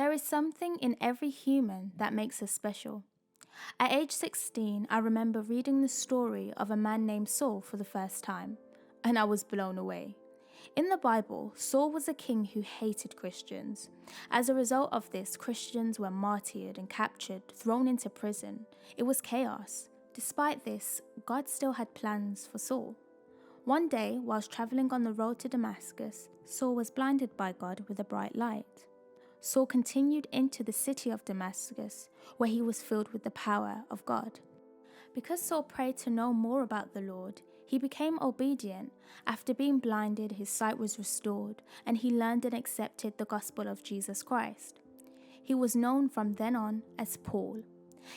There is something in every human that makes us special. At age 16, I remember reading the story of a man named Saul for the first time, and I was blown away. In the Bible, Saul was a king who hated Christians. As a result of this, Christians were martyred and captured, thrown into prison. It was chaos. Despite this, God still had plans for Saul. One day, whilst travelling on the road to Damascus, Saul was blinded by God with a bright light. Saul continued into the city of Damascus, where he was filled with the power of God. Because Saul prayed to know more about the Lord, he became obedient. After being blinded, his sight was restored, and he learned and accepted the gospel of Jesus Christ. He was known from then on as Paul.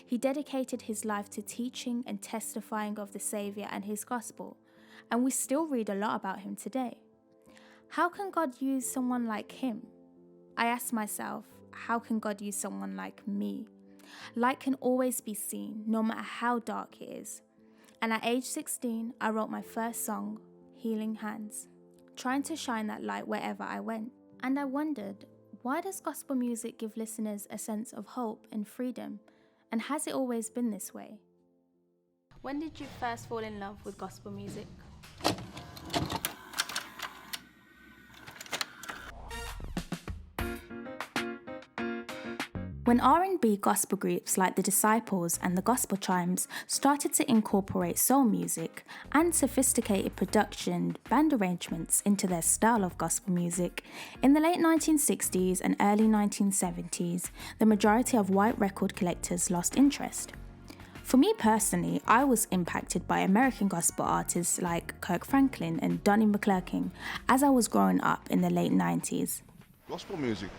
He dedicated his life to teaching and testifying of the Saviour and his gospel, and we still read a lot about him today. How can God use someone like him? I ask myself, how can God use someone like me? Light can always be seen, no matter how dark it is. And at age 16, I wrote my first song, Healing Hands, trying to shine that light wherever I went. And I wondered, why does gospel music give listeners a sense of hope and freedom? And has it always been this way? When did you first fall in love with gospel music? When R&B gospel groups like the Disciples and the Gospel Chimes started to incorporate soul music and sophisticated production band arrangements into their style of gospel music, in the late 1960s and early 1970s, the majority of white record collectors lost interest. For me personally, I was impacted by American gospel artists like Kirk Franklin and Donnie McClurkin as I was growing up in the late 90s. Gospel music.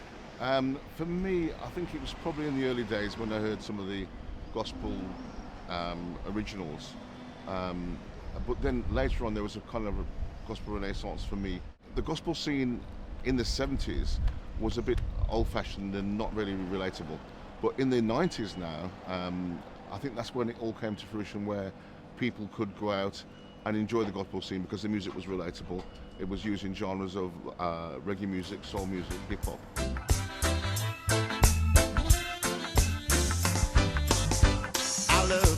For me, I think it was probably in the early days when I heard some of the gospel originals. But then later on, there was a kind of a gospel renaissance for me. The gospel scene in the 70s was a bit old-fashioned and not really relatable. But in the 90s now, I think that's when it all came to fruition, where people could go out and enjoy the gospel scene because the music was relatable. It was used in genres of reggae music, soul music, hip-hop.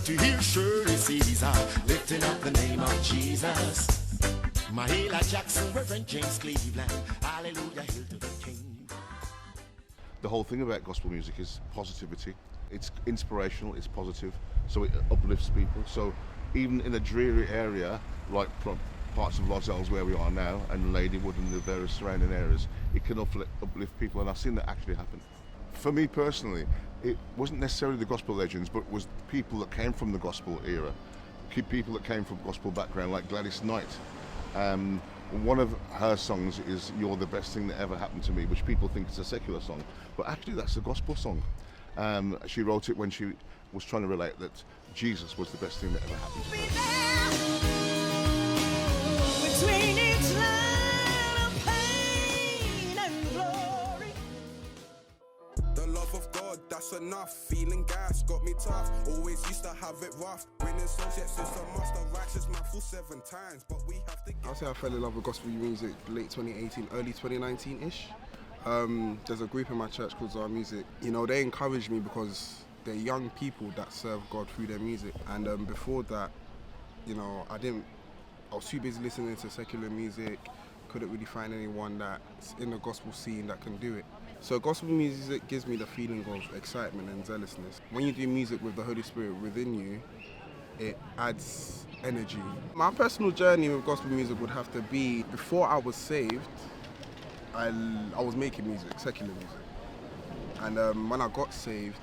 To hear Shirley Caesar lifting up the name of Jesus. Mahalia Jackson, Reverend James Cleveland, hallelujah, hail to the King. The whole thing about gospel music is positivity. It's inspirational, it's positive, so it uplifts people. So even in a dreary area like parts of Los Angeles where we are now, and Ladywood and the various surrounding areas, it can uplift people, and I've seen that actually happen. For me personally, it wasn't necessarily the gospel legends, but it was people that came from the gospel era, people that came from gospel background, like Gladys Knight. One of her songs is "You're the Best Thing That Ever Happened to Me," which people think is a secular song, but actually that's a gospel song. She wrote it when she was trying to relate that Jesus was the best thing that ever happened to her. Between each line of pain and glory. The love of God, that's enough. Feeling gas got me tough. Always used to have it rough. Winning songs, yet since the master righteous man full 7 times. But we have to. I'll say I fell in love with gospel music late 2018, early 2019-ish. There's a group in my church called Our Music. You know, they encourage me because they're young people that serve God through their music. And before that, you know, I was too busy listening to secular music, couldn't really find anyone that's in the gospel scene that can do it. So gospel music gives me the feeling of excitement and zealousness. When you do music with the Holy Spirit within you, it adds energy. My personal journey with gospel music would have to be, before I was saved, I was making music, secular music. And when I got saved,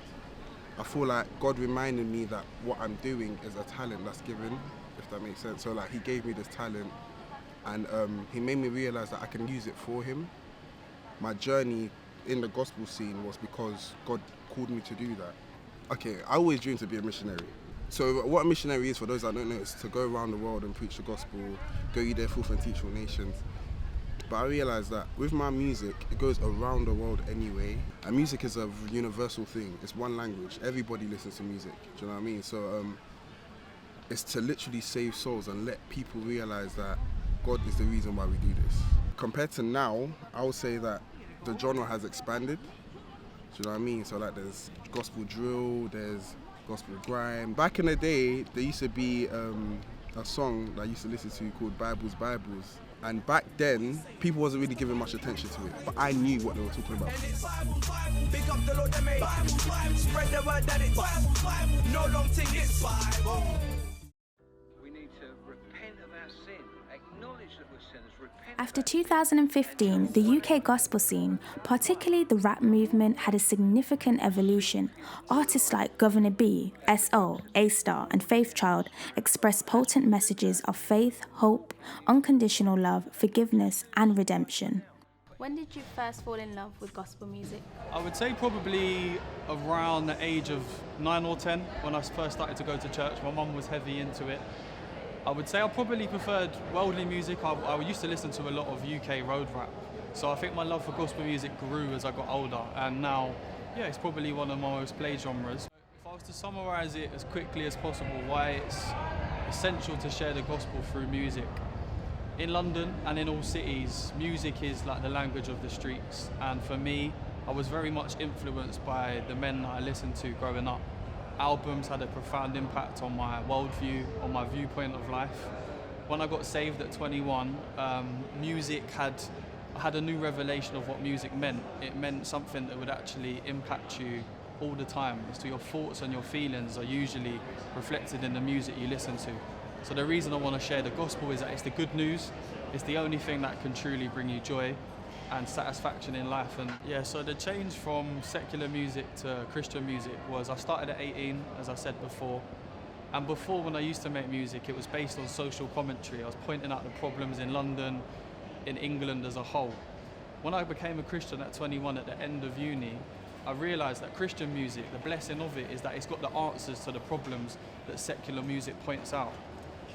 I feel like God reminded me that what I'm doing is a talent that's given, if that makes sense. So like, he gave me this talent, and he made me realize that I can use it for him. My journey in the gospel scene was because God called me to do that. Okay, I always dreamed to be a missionary. So what a missionary is, for those that don't know, is to go around the world and preach the gospel, go ye therefore and teach all nations. But I realised that with my music, it goes around the world anyway. And music is a universal thing. It's one language. Everybody listens to music. Do you know what I mean? So it's to literally save souls and let people realise that God is the reason why we do this. Compared to now, I would say that the genre has expanded. you know what I mean? So like there's gospel drill, there's gospel grime. Back in the day, there used to be a song that I used to listen to called Bibles. And back then, people wasn't really giving much attention to it, but I knew what they were talking about. Big up the Lord, they made Bible. Spread the word that it's Bible. No long thing, it's Bible. We need to repent of our sin, acknowledge that we're sinners, repent. After 2015, the UK gospel scene, particularly the rap movement, had a significant evolution. Artists like Governor B, S.O., A-Star, and Faith Child expressed potent messages of faith, hope, unconditional love, forgiveness, and redemption. When did you first fall in love with gospel music? I would say probably around the age of 9 or 10 when I first started to go to church. My mum was heavy into it. I would say I probably preferred worldly music. I used to listen to a lot of UK road rap. So I think my love for gospel music grew as I got older. And now, yeah, it's probably one of my most played genres. If I was to summarise it as quickly as possible, why it's essential to share the gospel through music. In London and in all cities, music is like the language of the streets. And for me, I was very much influenced by the men that I listened to growing up. Albums had a profound impact on my worldview, on my viewpoint of life. When I got saved at 21, music I had a new revelation of what music meant. It meant something that would actually impact you all the time. So your thoughts and your feelings are usually reflected in the music you listen to. So the reason I want to share the gospel is that it's the good news. It's the only thing that can truly bring you joy and satisfaction in life. And yeah, so the change from secular music to Christian music was I started at 18, as I said before. And before, when I used to make music, it was based on social commentary. I was pointing out the problems in London, in England as a whole. When I became a Christian at 21 at the end of uni, I realised that Christian music, the blessing of it is that it's got the answers to the problems that secular music points out.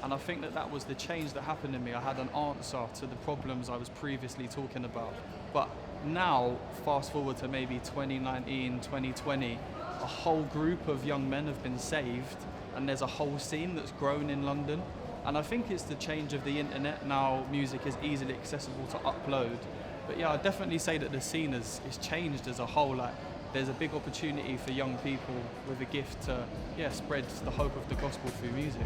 And I think that was the change that happened in me. I had an answer to the problems I was previously talking about. But now, fast forward to maybe 2019, 2020, a whole group of young men have been saved, and there's a whole scene that's grown in London. And I think it's the change of the internet. Now music is easily accessible to upload. But yeah, I'd definitely say that the scene is changed as a whole. Like, there's a big opportunity for young people with a gift to spread the hope of the gospel through music.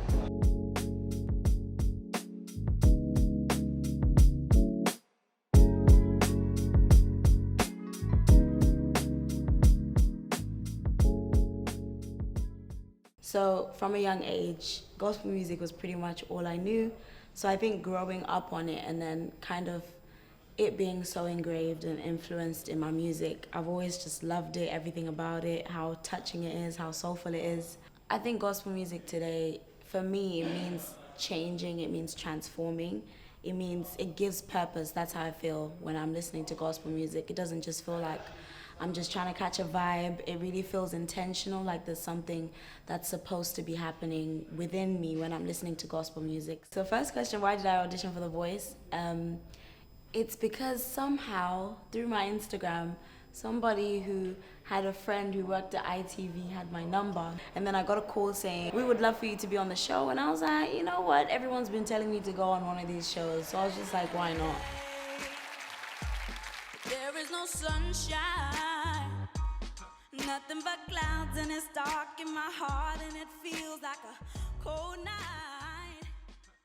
So from a young age, gospel music was pretty much all I knew. So I think growing up on it and then kind of it being so engraved and influenced in my music, I've always just loved it, everything about it, how touching it is, how soulful it is. I think gospel music today, for me, it means changing, it means transforming. It means it gives purpose. That's how I feel when I'm listening to gospel music. It doesn't just feel like I'm just trying to catch a vibe. It really feels intentional, like there's something that's supposed to be happening within me when I'm listening to gospel music. So first question, why did I audition for The Voice? It's because somehow, through my Instagram, somebody who had a friend who worked at ITV had my number. And then I got a call saying, we would love for you to be on the show. And I was like, you know what? Everyone's been telling me to go on one of these shows. So I was just like, why not? There is no sunshine, nothing but clouds, and it's dark in my heart, and it feels like a cold night.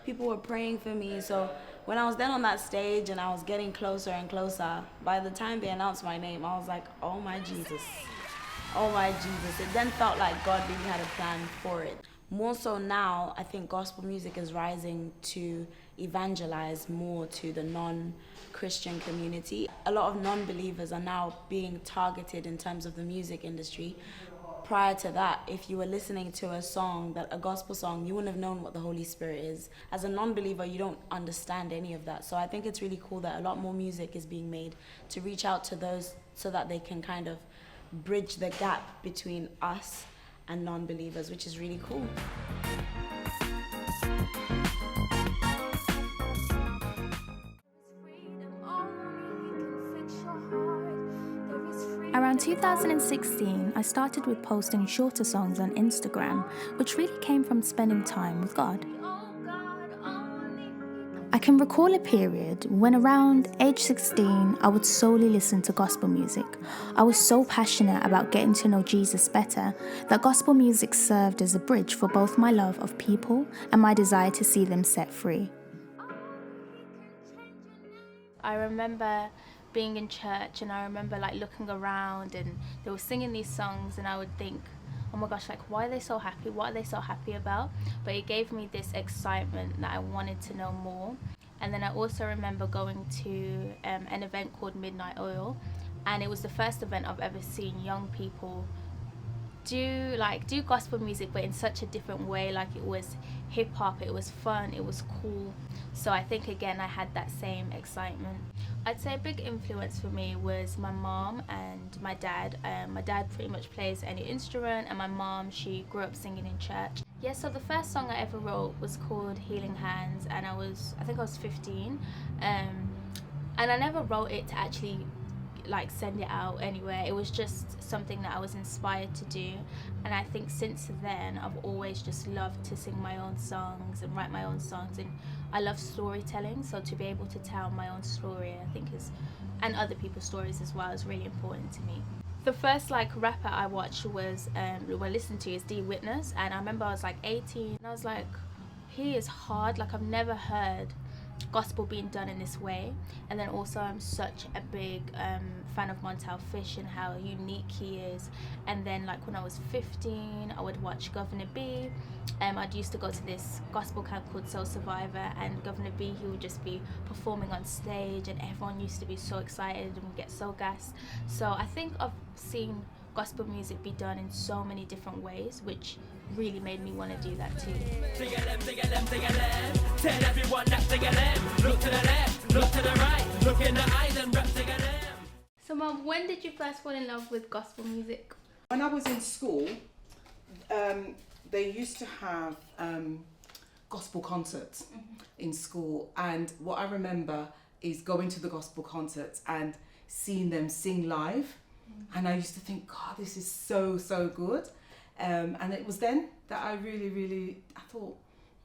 People were praying for me, so when I was then on that stage and I was getting closer and closer, by the time they announced my name, I was like, oh my Jesus. Oh my Jesus. It then felt like God really had a plan for it. More so now, I think gospel music is rising to evangelize more to the non-Christian community. A lot of non-believers are now being targeted in terms of the music industry. Prior to that, if you were listening to a gospel song, you wouldn't have known what the Holy Spirit is. As a non-believer, you don't understand any of that. So I think it's really cool that a lot more music is being made to reach out to those so that they can kind of bridge the gap between us and non-believers, which is really cool. Around 2016, I started with posting shorter songs on Instagram, which really came from spending time with God. I can recall a period when around age 16, I would solely listen to gospel music. I was so passionate about getting to know Jesus better that gospel music served as a bridge for both my love of people and my desire to see them set free. I remember being in church, and I remember like looking around and they were singing these songs, and I would think, oh my gosh, like, why are they so happy? What are they so happy about? But it gave me this excitement that I wanted to know more. And then I also remember going to an event called Midnight Oil, and it was the first event I've ever seen young people do gospel music, but in such a different way. Like, it was hip hop, it was fun, it was cool. So I think again I had that same excitement. I'd say a big influence for me was my mom and my dad. My dad pretty much plays any instrument, and my mom, she grew up singing in church. Yeah, so the first song I ever wrote was called Healing Hands, and I think I was 15, and I never wrote it to actually like send it out anywhere. It was just something that I was inspired to do, and I think since then I've always just loved to sing my own songs and write my own songs, and I love storytelling, so to be able to tell my own story, I think and other people's stories as well, is really important to me. The first like rapper I watched listened to is D Witness, and I remember I was like 18 and I was like, he is hard, like I've never heard gospel being done in this way. And then also I'm such a big fan of Montel Fish and how unique he is. And then like when I was 15, I would watch Governor B. I'd used to go to this gospel camp called Soul Survivor, and Governor B, he would just be performing on stage, and everyone used to be so excited and would get so gassed. So I think I've seen gospel music be done in so many different ways, which really made me want to do that too. Tell everyone that look to the left, look to the right, look in the eyes and rap. So Mom, when did you first fall in love with gospel music? When I was in school, they used to have gospel concerts in school, and what I remember is going to the gospel concerts and seeing them sing live, and I used to think, God, this is so good. And it was then that I really I thought,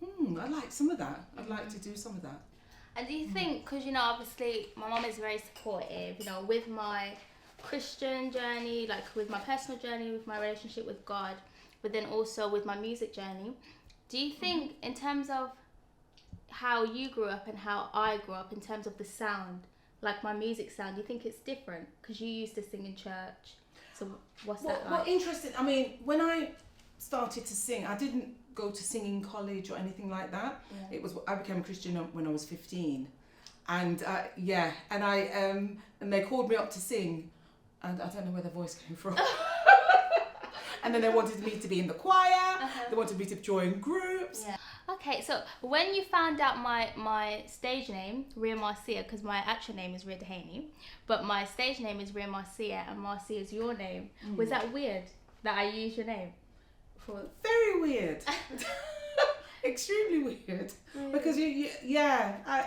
I'd like some of that. I'd like to do some of that. And do you think, because obviously my mom is very supportive, with my Christian journey, like with my personal journey, with my relationship with God, but then also with my music journey, do you think in terms of how you grew up and how I grew up, in terms of the sound, like my music sound, do you think it's different? Because you used to sing in church. So what's that like? Well, interesting. I mean, when I started to sing, I didn't go to singing college or anything like that. Yeah. I became a Christian when I was 15, and and they called me up to sing, and I don't know where the voice came from. And then they wanted me to be in the choir. They wanted me to join groups. Yeah. Okay, so when you found out my stage name, Rhea Marcia, because my actual name is Rhea Dehaney, but my stage name is Rhea Marcia, and Marcia is your name, was that weird that I used your name? Very weird. Extremely weird. Really? Because I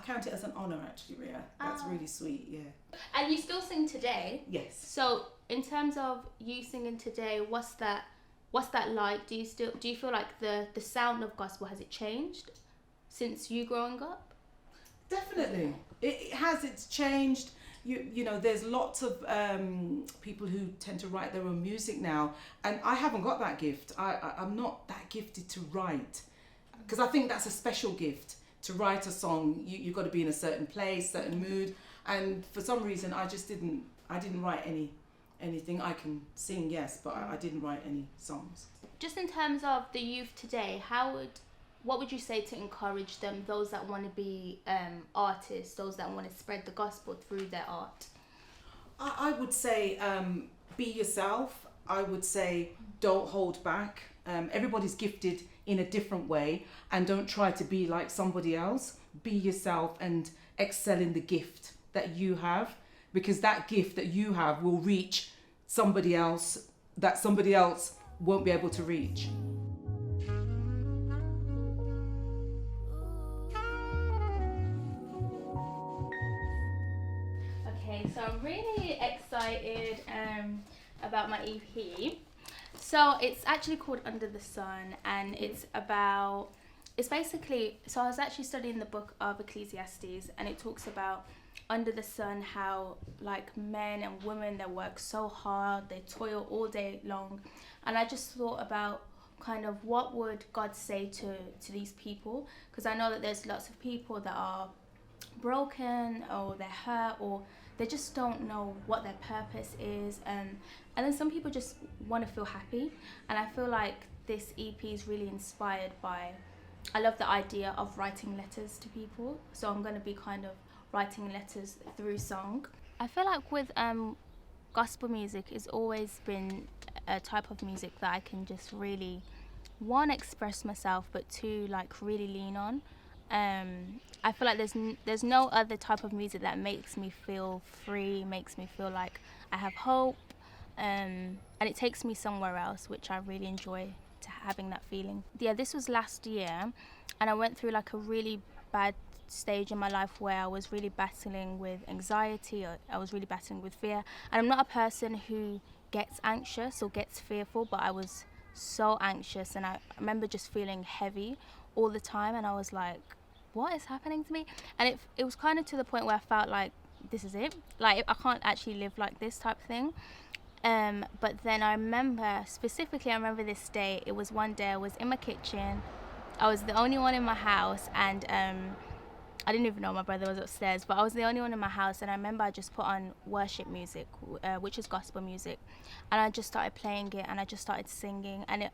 count it as an honour, actually, Rhea. That's really sweet, yeah. And you still sing today? Yes. So in terms of you singing today, what's that like? Do you feel like the sound of gospel, has it changed since you growing up? Definitely. It has. It's changed. You know, there's lots of people who tend to write their own music now, and I haven't got that gift. I'm not that gifted to write, because I think that's a special gift. To write a song, you've got to be in a certain place, certain mood, and for some reason I didn't write anything. I can sing, yes, but I didn't write any songs. Just in terms of the youth today, what would you say to encourage them, those that want to be artists, those that want to spread the gospel through their art? I would say be yourself. I would say don't hold back. Everybody's gifted in a different way, and don't try to be like somebody else. Be yourself and excel in the gift that you have, because that gift that you have will reach somebody else that somebody else won't be able to reach. Okay, so I'm really excited about my EP. So it's actually called Under the Sun, and it's about It's basically, so I was actually studying the book of Ecclesiastes, and it talks about under the sun how like men and women, they work so hard, they toil all day long. And I just thought about kind of what would God say to these people, because I know that there's lots of people that are broken, or they're hurt, or they just don't know what their purpose is, and then some people just want to feel happy. And I feel like this EP is really inspired by, I love the idea of writing letters to people, so I'm going to be kind of writing letters through song. I feel like with gospel music, it's always been a type of music that I can just really, one, express myself, but two, like really lean on. I feel like there's no other type of music that makes me feel free, makes me feel like I have hope, and it takes me somewhere else, which I really enjoy, to having that feeling. Yeah, this was last year, and I went through like a really bad stage in my life where I was really battling with anxiety, or I was really battling with fear. And I'm not a person who gets anxious or gets fearful, but I was so anxious, and I remember just feeling heavy all the time, and I was like, what is happening to me? And it was kind of to the point where I felt like, this is it, like I can't actually live like this type of thing. But then I remember this day. It was one day I was in my kitchen, I was the only one in my house, and I didn't even know my brother was upstairs, but I was the only one in my house. And I remember I just put on worship music, which is gospel music, and I just started playing it, and I just started singing, and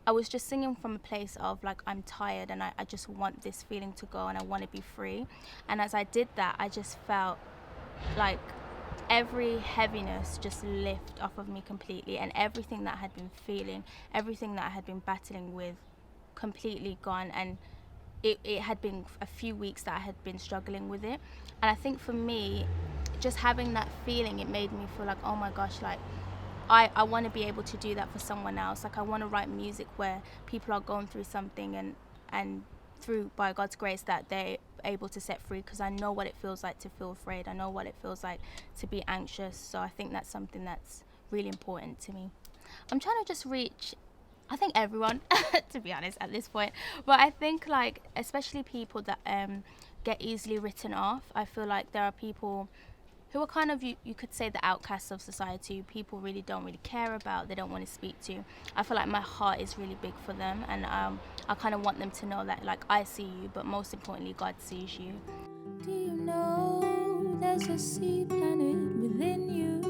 I was just singing from a place of like, I'm tired, and I just want this feeling to go, and I want to be free. And as I did that, I just felt like every heaviness just lift off of me completely, and everything that I had been feeling, everything that I had been battling with, completely gone. And it had been a few weeks that I had been struggling with it. And I think for me, just having that feeling, it made me feel like, oh my gosh, like I want to be able to do that for someone else. Like I want to write music where people are going through something, and through, by God's grace, that they're able to set free, because I know what it feels like to feel afraid. I know what it feels like to be anxious. So I think that's something that's really important to me. I'm trying to just reach, I think, everyone, to be honest, at this point. But I think, like, especially people that get easily written off. I feel like there are people who are kind of, you could say, the outcasts of society, people really don't really care about, they don't want to speak to. I feel like my heart is really big for them, and I kind of want them to know that, like, I see you, but most importantly, God sees you. Do you know there's a sea planet within you?